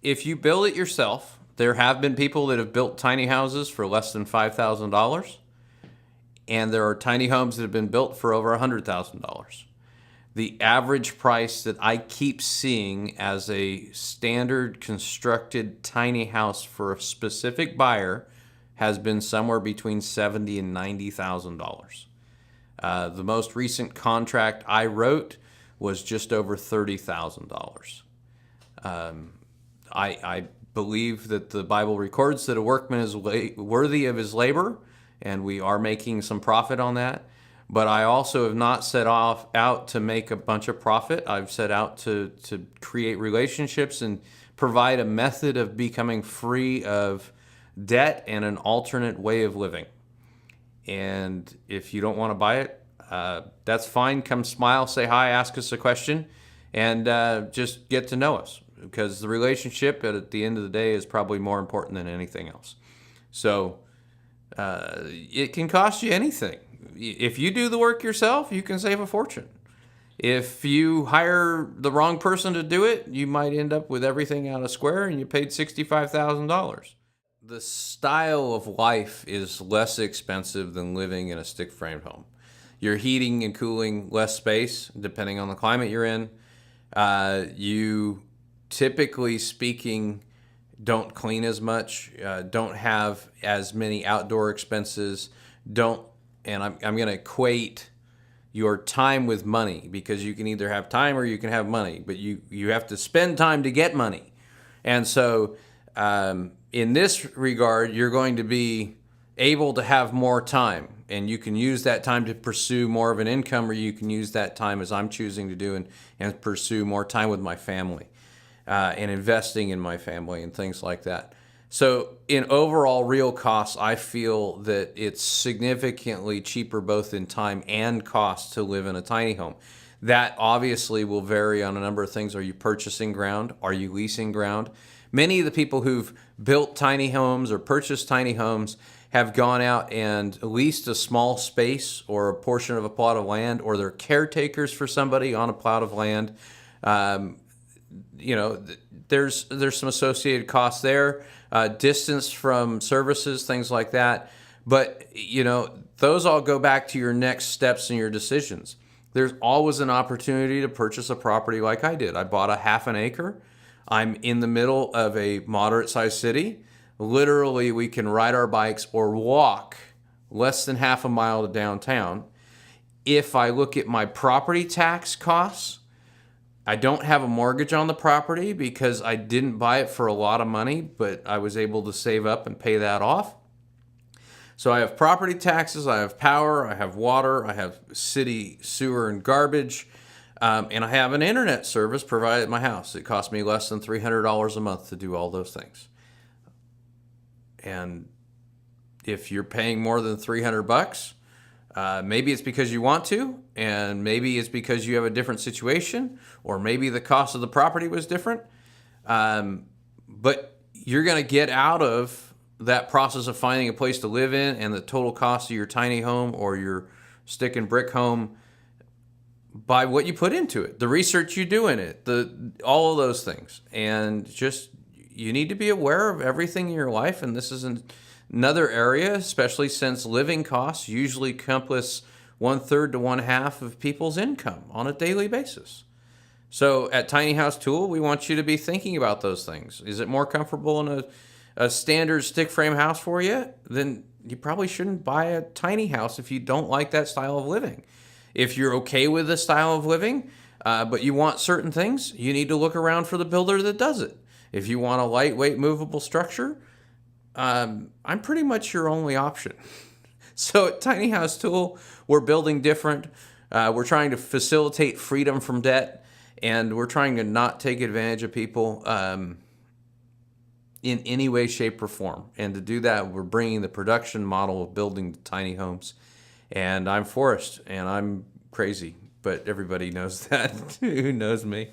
If you build it yourself, there have been people that have built tiny houses for less than $5,000, and there are tiny homes that have been built for over $100,000. The average price that I keep seeing as a standard constructed tiny house for a specific buyer has been somewhere between $70,000 and $90,000. The most recent contract I wrote was just over $30,000. I believe that the Bible records that a workman is worthy of his labor, and we are making some profit on that. But I also have not set out to make a bunch of profit. I've set out to create relationships and provide a method of becoming free of debt and an alternate way of living. And if you don't want to buy it, that's fine. Come smile, say hi, ask us a question, and just get to know us, because the relationship at the end of the day is probably more important than anything else. So it can cost you anything. If you do the work yourself, you can save a fortune. If you hire the wrong person to do it, you might end up with everything out of square and you paid $65,000. The style of life is less expensive than living in a stick frame home. You're heating and cooling less space depending on the climate you're in. You, typically speaking, don't clean as much, don't have as many outdoor expenses, and I'm going to equate your time with money, because you can either have time or you can have money, but you have to spend time to get money. And so in this regard, you're going to be able to have more time, and you can use that time to pursue more of an income, or you can use that time, as I'm choosing to do, and pursue more time with my family and investing in my family and things like that. So in overall real costs, I feel that it's significantly cheaper both in time and cost to live in a tiny home. That obviously will vary on a number of things. Are you purchasing ground? Are you leasing ground? Many of the people who've built tiny homes or purchased tiny homes have gone out and leased a small space or a portion of a plot of land, or they're caretakers for somebody on a plot of land. There's some associated costs there, distance from services, things like that. But, those all go back to your next steps and your decisions. There's always an opportunity to purchase a property like I did. I bought a half an acre. I'm in the middle of a moderate-sized city. Literally, we can ride our bikes or walk less than half a mile to downtown. If I look at my property tax costs, I don't have a mortgage on the property because I didn't buy it for a lot of money, but I was able to save up and pay that off. So I have property taxes, I have power, I have water, I have city sewer and garbage, and I have an internet service provided at my house. It costs me less than $300 a month to do all those things. And if you're paying more than $300, maybe it's because you want to, and maybe it's because you have a different situation, or maybe the cost of the property was different. But you're going to get out of that process of finding a place to live in and the total cost of your tiny home or your stick and brick home by what you put into it, the research you do in it, all of those things. And just, you need to be aware of everything in your life. And this is another area, especially since living costs usually encompass 1/3 to 1/2 of people's income on a daily basis. So at Tiny House Tool, we want you to be thinking about those things. Is it more comfortable in a standard stick frame house for you? Then you probably shouldn't buy a tiny house if you don't like that style of living. If you're okay with this style of living, but you want certain things, you need to look around for the builder that does it. If you want a lightweight, movable structure, I'm pretty much your only option. So at Tiny House Tool, we're building different. We're trying to facilitate freedom from debt, and we're trying to not take advantage of people in any way, shape, or form. And to do that, we're bringing the production model of building tiny homes. And I'm Forrest, and I'm crazy, but everybody knows that who knows me.